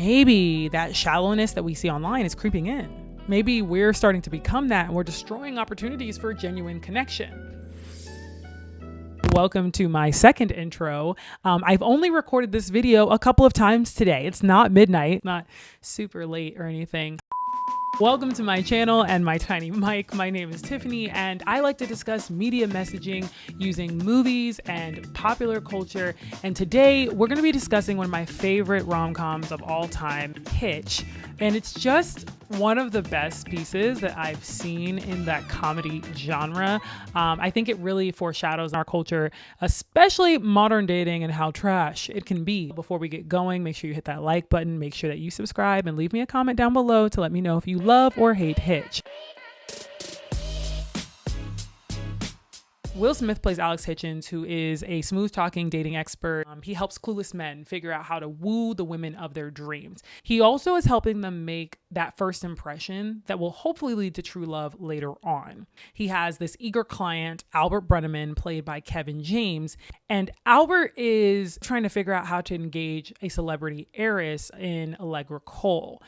maybe that shallowness that we see online is creeping in. Maybe we're starting to become that and we're destroying opportunities for genuine connection. Welcome to my second intro. I've only recorded this video a couple of times today. It's not midnight, not super late or anything. Welcome to my channel and my tiny mic. My name is Tiffany and I like to discuss media messaging using movies and popular culture. And today we're going to be discussing one of my favorite rom-coms of all time, Hitch. And it's just one of the best pieces that I've seen in that comedy genre. I think it really foreshadows our culture, especially modern dating and how trash it can be. Before we get going, make sure you hit that like button, make sure that you subscribe and leave me a comment down below to let me know if you love or hate Hitch. Will Smith plays Alex Hitchens, who is a smooth-talking dating expert. He helps clueless men figure out how to woo the women of their dreams. He also is helping them make that first impression that will hopefully lead to true love later on. He has this eager client, Albert Brenneman, played by Kevin James, and Albert is trying to figure out how to engage a celebrity heiress in Allegra Cole.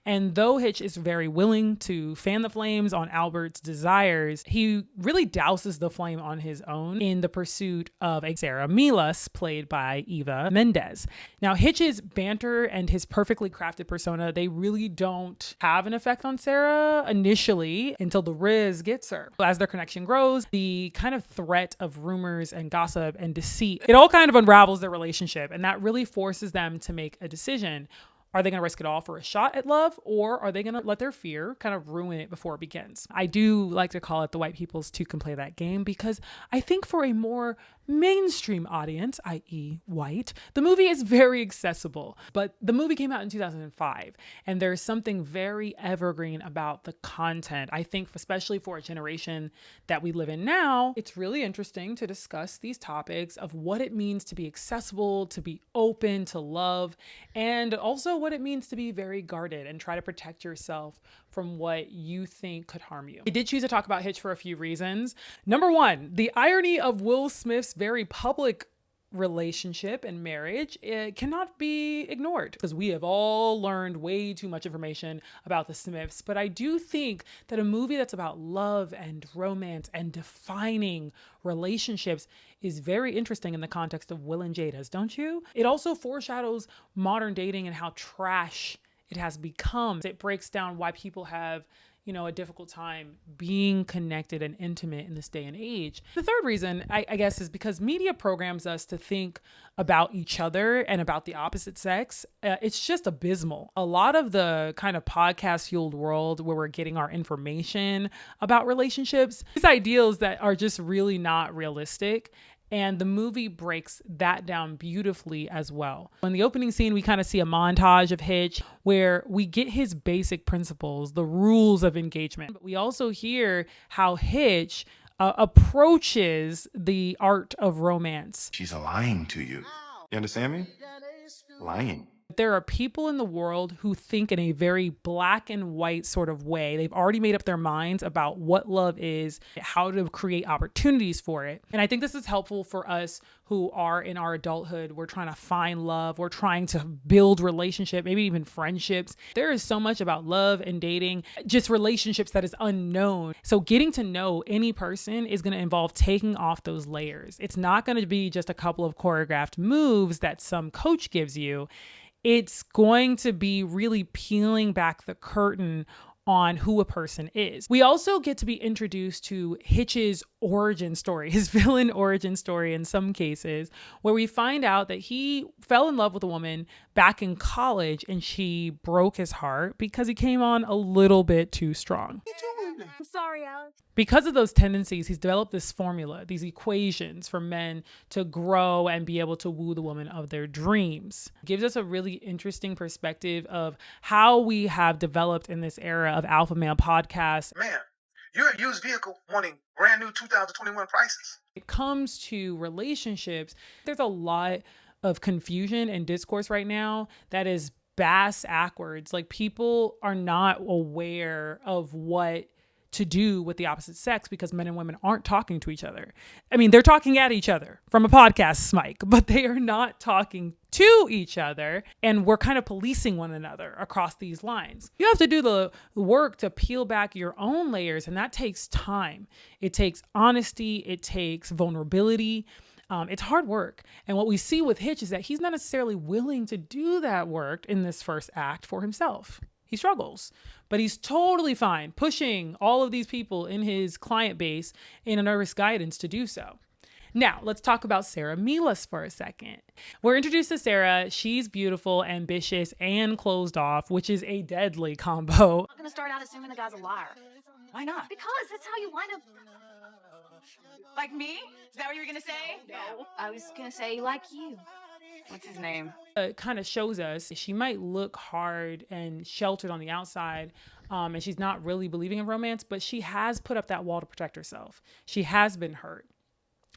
And though Hitch is very willing to fan the flames on Albert's desires, he really douses the flame on his own in the pursuit of a Sarah Milas, played by Eva Mendes. Now, Hitch's banter and his perfectly crafted persona, they really don't have an effect on Sarah initially until the Riz gets her. As their connection grows, the kind of threat of rumors and gossip and deceit, it all kind of unravels their relationship. And that really forces them to make a decision. Are they going to risk it all for a shot at love, or are they going to let their fear kind of ruin it before it begins? I do like to call it the white people's Two Can Play That Game because I think for a more mainstream audience, i.e. white, the movie is very accessible. But the movie came out in 2005, and there's something very evergreen about the content. I think especially for a generation that we live in now, it's really interesting to discuss these topics of what it means to be accessible, to be open, to love, and also what it means to be very guarded and try to protect yourself from what you think could harm you. I did choose to talk about Hitch for a few reasons. Number one, the irony of Will Smith's very public relationship and marriage, it cannot be ignored because we have all learned way too much information about the Smiths. But I do think that a movie that's about love and romance and defining relationships is very interesting in the context of Will and Jada's, don't you? It also foreshadows modern dating and how trash it has become. It breaks down why people have, a difficult time being connected and intimate in this day and age. The third reason, I guess, is because media programs us to think about each other and about the opposite sex. It's just abysmal. A lot of the kind of podcast fueled world where we're getting our information about relationships, these ideals that are just really not realistic. And the movie breaks that down beautifully as well. In the opening scene, we kind of see a montage of Hitch where we get his basic principles, the rules of engagement. But we also hear how Hitch approaches the art of romance. She's lying to you. You understand me? Lying. There are people in the world who think in a very black and white sort of way. They've already made up their minds about what love is, how to create opportunities for it. And I think this is helpful for us who are in our adulthood. We're trying to find love. We're trying to build relationship, maybe even friendships. There is so much about love and dating, just relationships that is unknown. So getting to know any person is going to involve taking off those layers. It's not going to be just a couple of choreographed moves that some coach gives you. It's going to be really peeling back the curtain on who a person is. We also get to be introduced to Hitch's origin story, his villain origin story in some cases, where we find out that he fell in love with a woman back in college and she broke his heart because he came on a little bit too strong. I'm sorry, Alex. Because of those tendencies, he's developed this formula, these equations for men to grow and be able to woo the woman of their dreams. It gives us a really interesting perspective of how we have developed in this era of alpha male podcasts. Man, you're a used vehicle wanting brand new 2021 prices. It comes to relationships, there's a lot of confusion and discourse right now that is bass backwards. Like, people are not aware of what to do with the opposite sex because men and women aren't talking to each other. I mean, they're talking at each other from a podcast mic, but they are not talking to each other. And we're kind of policing one another across these lines. You have to do the work to peel back your own layers, and that takes time. It takes honesty. It takes vulnerability. It's hard work. And what we see with Hitch is that he's not necessarily willing to do that work in this first act for himself. He struggles, but he's totally fine pushing all of these people in his client base in a nervous guidance to do so. Now, let's talk about Sarah Milas for a second. We're introduced to Sarah. She's beautiful, ambitious, and closed off, which is a deadly combo. I'm not gonna start out assuming the guy's a liar. Why not? Because that's how you wind up. Like me? Is that what you were gonna say? No, I was gonna say like you. What's his name? It kind of shows us she might look hard and sheltered on the outside, and she's not really believing in romance, but she has put up that wall to protect herself. She has been hurt.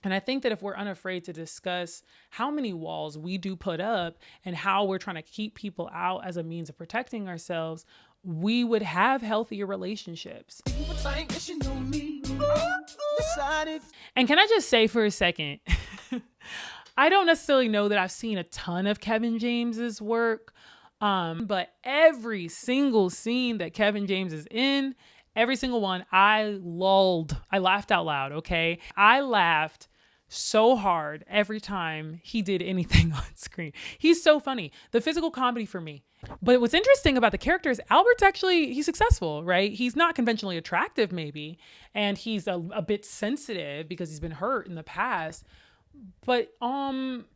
And I think that if we're unafraid to discuss how many walls we do put up and how we're trying to keep people out as a means of protecting ourselves, we would have healthier relationships. And can I just say for a second, I don't necessarily know that I've seen a ton of Kevin James's work, but every single scene that Kevin James is in, every single one, I laughed out loud, okay? I laughed so hard every time he did anything on screen. He's so funny. The physical comedy for me. But what's interesting about the character is Albert's he's successful, right? He's not conventionally attractive maybe, and he's a bit sensitive because he's been hurt in the past. But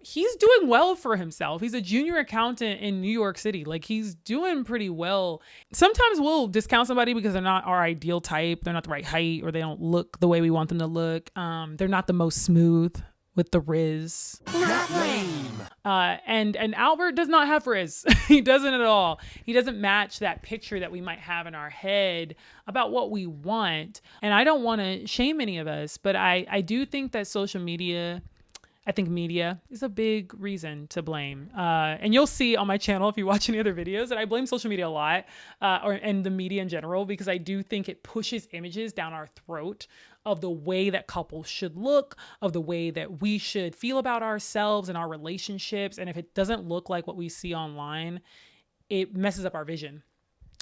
he's doing well for himself. He's a junior accountant in New York City. Like, he's doing pretty well. Sometimes we'll discount somebody because they're not our ideal type. They're not the right height, or they don't look the way we want them to look. They're not the most smooth with the Riz. And Albert does not have Riz. He doesn't at all. He doesn't match that picture that we might have in our head about what we want. And I don't want to shame any of us, but I do think that social media, I think media is a big reason to blame. And you'll see on my channel, if you watch any other videos, that I blame social media a lot, and the media in general, because I do think it pushes images down our throat of the way that couples should look, of the way that we should feel about ourselves and our relationships. And if it doesn't look like what we see online, it messes up our vision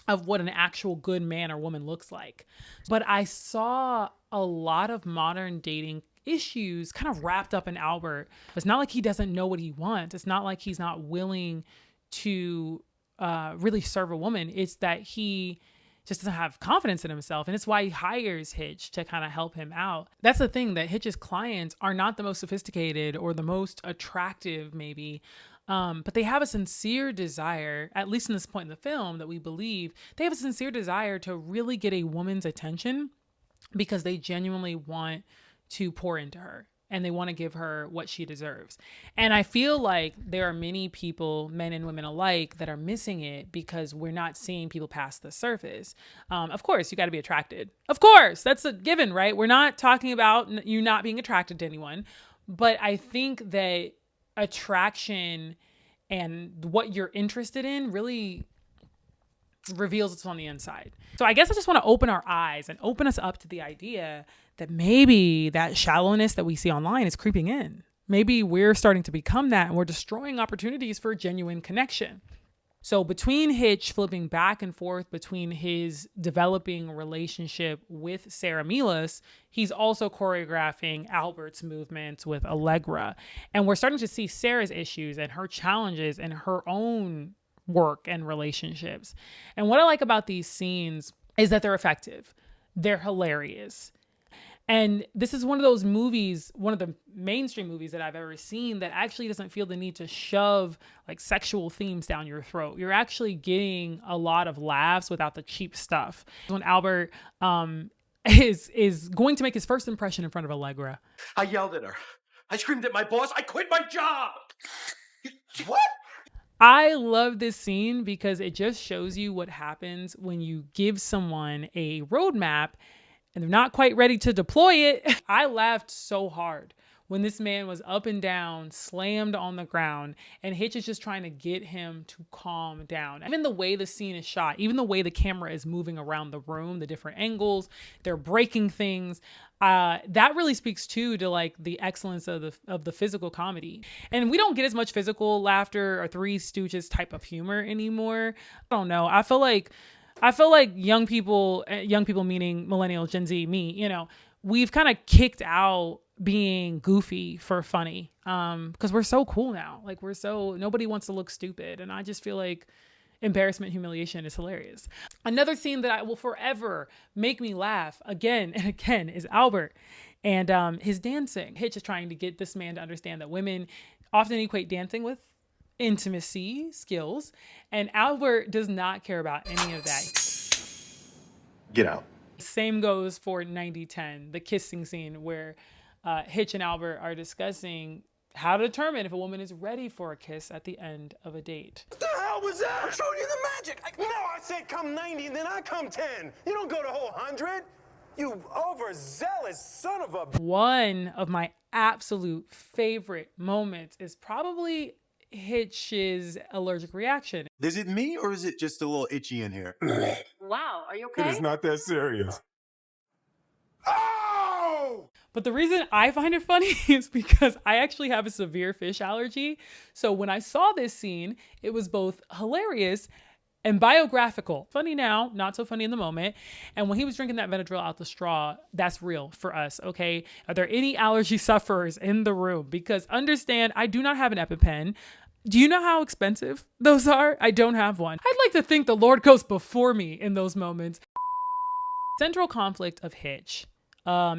of what an actual good man or woman looks like. But I saw a lot of modern dating issues kind of wrapped up in Albert. It's not like he doesn't know what he wants. It's not like he's not willing to really serve a woman. It's that he just doesn't have confidence in himself. And it's why he hires Hitch to kind of help him out. That's the thing, that Hitch's clients are not the most sophisticated or the most attractive maybe, but they have a sincere desire, at least in this point in the film that we believe, they have a sincere desire to really get a woman's attention because they genuinely want to pour into her and they want to give her what she deserves. And I feel like there are many people, men and women alike, that are missing it because we're not seeing people past the surface. Of course, you got to be attracted. Of course, that's a given, right? We're not talking about you not being attracted to anyone, but I think that attraction and what you're interested in really reveals it's on the inside. So I guess I just want to open our eyes and open us up to the idea that maybe that shallowness that we see online is creeping in. Maybe we're starting to become that and we're destroying opportunities for genuine connection. So between Hitch flipping back and forth between his developing relationship with Sarah Milas, he's also choreographing Albert's movements with Allegra. And we're starting to see Sarah's issues and her challenges and her own work and relationships. And what I like about these scenes is that they're effective. They're hilarious. And this is one of those movies, one of the mainstream movies that I've ever seen that actually doesn't feel the need to shove like sexual themes down your throat. You're actually getting a lot of laughs without the cheap stuff. When Albert is going to make his first impression in front of Allegra. I yelled at her. I screamed at my boss. I quit my job. What? I love this scene because it just shows you what happens when you give someone a roadmap and they're not quite ready to deploy it. I laughed so hard when this man was up and down, slammed on the ground, and Hitch is just trying to get him to calm down. Even the way the scene is shot, even the way the camera is moving around the room, the different angles, they're breaking things. That really speaks to like the excellence of the physical comedy. And we don't get as much physical laughter or Three Stooges type of humor anymore. I don't know. I feel like young people meaning millennials, Gen Z, me, you know, we've kind of kicked out being goofy for funny, because we're so cool now. Like nobody wants to look stupid. And I just feel like embarrassment, humiliation is hilarious. Another scene that I will forever make me laugh again and again is Albert and his dancing. Hitch is trying to get this man to understand that women often equate dancing with intimacy skills, and Albert does not care about any of that. Get out. Same goes for 90-10, the kissing scene where Hitch and Albert are discussing how to determine if a woman is ready for a kiss at the end of a date. What the hell was that? I showed you the magic. No, I said come 90 and then I come 10. You don't go to whole 100. You overzealous son of a... One of my absolute favorite moments is probably Hitch's allergic reaction. Is it me or is it just a little itchy in here? Wow, are you okay? It is not that serious. Oh! But the reason I find it funny is because I actually have a severe fish allergy. So when I saw this scene, it was both hilarious and biographical. Funny now, not so funny in the moment. And when he was drinking that Benadryl out the straw, that's real for us, okay? Are there any allergy sufferers in the room? Because understand, I do not have an EpiPen. Do you know how expensive those are? I don't have one. I'd like to think the Lord goes before me in those moments. Central conflict of Hitch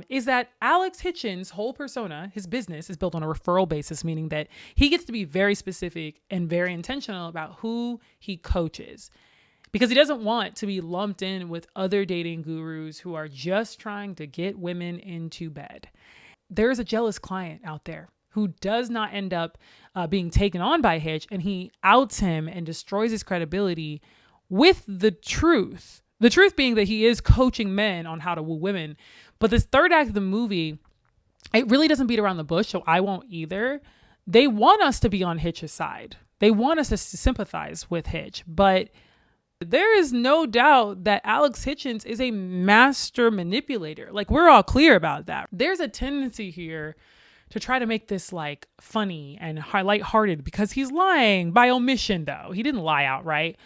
is that Alex Hitchens' whole persona, his business, is built on a referral basis, meaning that he gets to be very specific and very intentional about who he coaches, because he doesn't want to be lumped in with other dating gurus who are just trying to get women into bed. There's a jealous client out there who does not end up being taken on by Hitch, and he outs him and destroys his credibility with the truth. The truth being that he is coaching men on how to woo women. But this third act of the movie, it really doesn't beat around the bush, so I won't either. They want us to be on Hitch's side. They want us to sympathize with Hitch. But there is no doubt that Alex Hitchens is a master manipulator. Like, we're all clear about that. There's a tendency here to try to make this like funny and lighthearted because he's lying by omission, though. He didn't lie outright.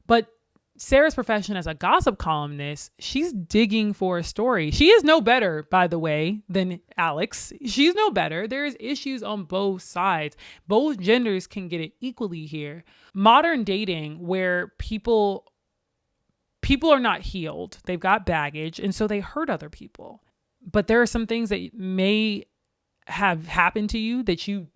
But Sarah's profession as a gossip columnist, she's digging for a story. She is no better, by the way, than Alex. She's no better. There's issues on both sides. Both genders can get it equally here. Modern dating, where people are not healed. They've got baggage, and so they hurt other people. But there are some things that may have happened to you that you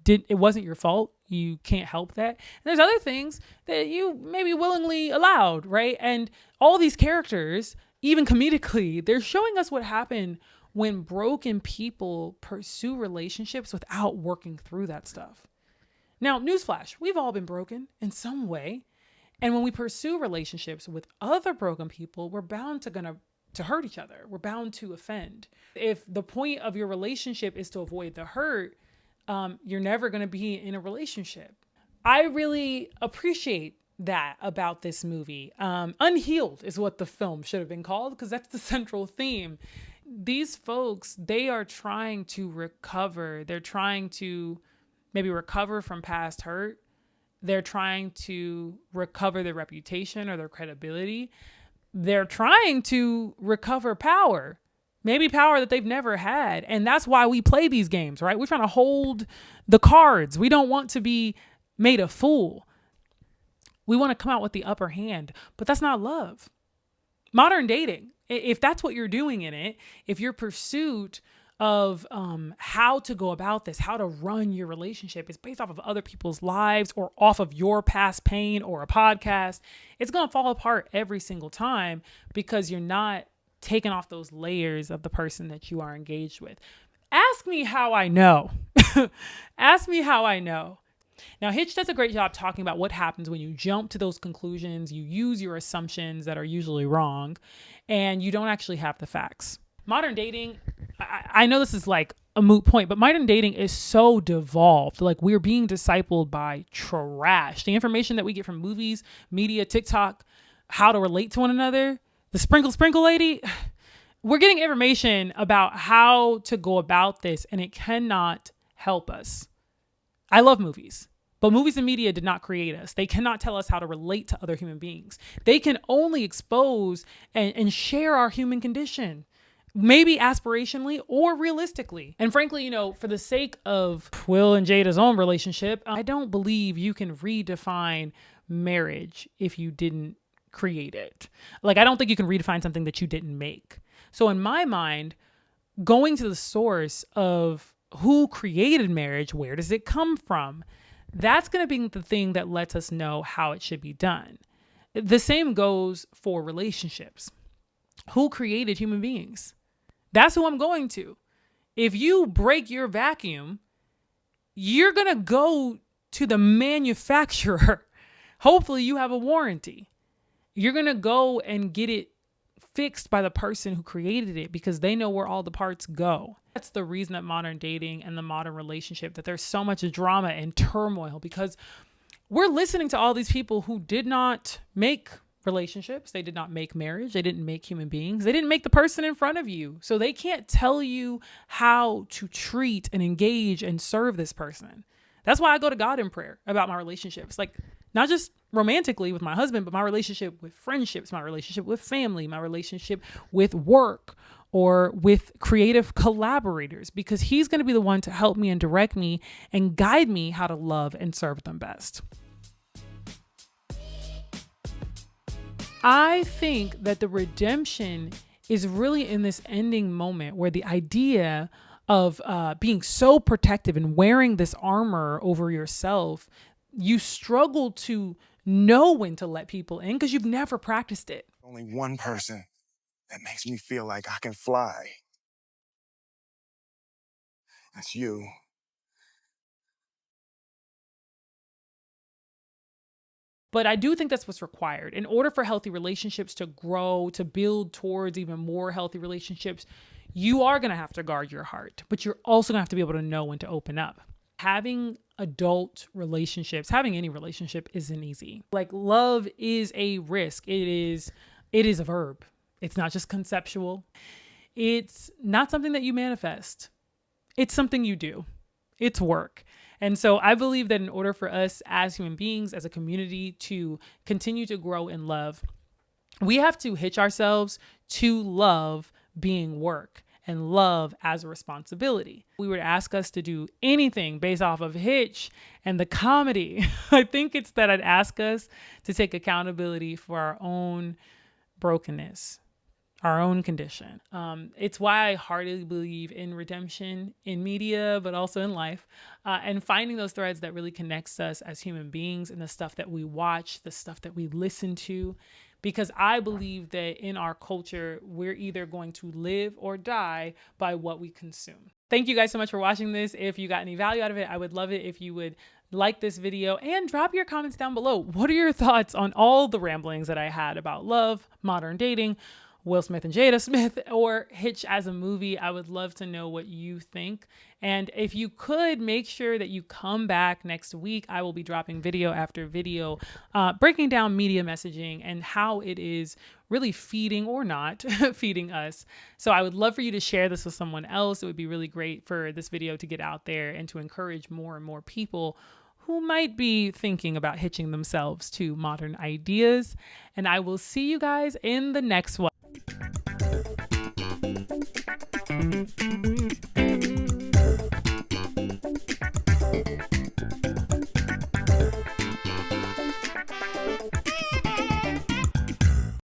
did. It wasn't your fault. You can't help that. And there's other things that you maybe willingly allowed, right? And all these characters, even comedically, they're showing us what happened when broken people pursue relationships without working through that stuff. Now, newsflash, we've all been broken in some way. And when we pursue relationships with other broken people, we're bound to hurt each other. We're bound to offend. If the point of your relationship is to avoid the hurt, you're never going to be in a relationship. I really appreciate that about this movie. Unhealed is what the film should have been called, because that's the central theme. These folks, they are trying to recover. They're trying to maybe recover from past hurt. They're trying to recover their reputation or their credibility. They're trying to recover power. Maybe power that they've never had. And that's why we play these games, right? We're trying to hold the cards. We don't want to be made a fool. We want to come out with the upper hand, but that's not love. Modern dating, if that's what you're doing in it, if your pursuit of how to go about this, how to run your relationship is based off of other people's lives or off of your past pain or a podcast, it's going to fall apart every single time because you're not taking off those layers of the person that you are engaged with. Ask me how I know. Ask me how I know. Now, Hitch does a great job talking about what happens when you jump to those conclusions, you use your assumptions that are usually wrong, and you don't actually have the facts. Modern dating, I know this is like a moot point, but modern dating is so devolved. Like, we're being discipled by trash. The information that we get from movies, media, TikTok, how to relate to one another, the sprinkle lady, we're getting information about how to go about this, and it cannot help us. I love movies, but movies and media did not create us. They cannot tell us how to relate to other human beings. They can only expose and share our human condition, maybe aspirationally or realistically. And frankly, you know, for the sake of Will and Jada's own relationship, I don't believe you can redefine marriage if you didn't create it. Like, I don't think you can redefine something that you didn't make. So in my mind, going to the source of who created marriage, where does it come from? That's going to be the thing that lets us know how it should be done. The same goes for relationships. Who created human beings? That's who I'm going to. If you break your vacuum, you're going to go to the manufacturer. Hopefully you have a warranty. You're going to go and get it fixed by the person who created it because they know where all the parts go. That's the reason that modern dating and the modern relationship, that there's so much drama and turmoil, because we're listening to all these people who did not make relationships. They did not make marriage. They didn't make human beings. They didn't make the person in front of you. So they can't tell you how to treat and engage and serve this person. That's why I go to God in prayer about my relationships. Like, not just romantically with my husband, but my relationship with friendships, my relationship with family, my relationship with work or with creative collaborators, because he's going to be the one to help me and direct me and guide me how to love and serve them best. I think that the redemption is really in this ending moment where the idea of being so protective and wearing this armor over yourself, you struggle to know when to let people in because you've never practiced it. Only one person that makes me feel like I can fly. That's you. But I do think that's what's required. In order for healthy relationships to grow, to build towards even more healthy relationships, you are going to have to guard your heart, but you're also going to have to be able to know when to open up. Having adult relationships, having any relationship isn't easy. Like, love is a risk. It is a verb. It's not just conceptual. It's not something that you manifest. It's something you do. It's work. And so I believe that in order for us as human beings, as a community, to continue to grow in love, we have to hitch ourselves to love being work and love as a responsibility. We were to ask us to do anything based off of Hitch and the comedy, I think it's that I'd ask us to take accountability for our own brokenness, our own condition. It's why I heartily believe in redemption in media, but also in life, and finding those threads that really connects us as human beings and the stuff that we watch, the stuff that we listen to, because I believe that in our culture, we're either going to live or die by what we consume. Thank you guys so much for watching this. If you got any value out of it, I would love it if you would like this video and drop your comments down below. What are your thoughts on all the ramblings that I had about love, modern dating, Will Smith and Jada Smith, or Hitch as a movie? I would love to know what you think. And if you could, make sure that you come back next week. I will be dropping video after video, breaking down media messaging and how it is really feeding or not feeding us. So I would love for you to share this with someone else. It would be really great for this video to get out there and to encourage more and more people who might be thinking about hitching themselves to modern ideas. And I will see you guys in the next one.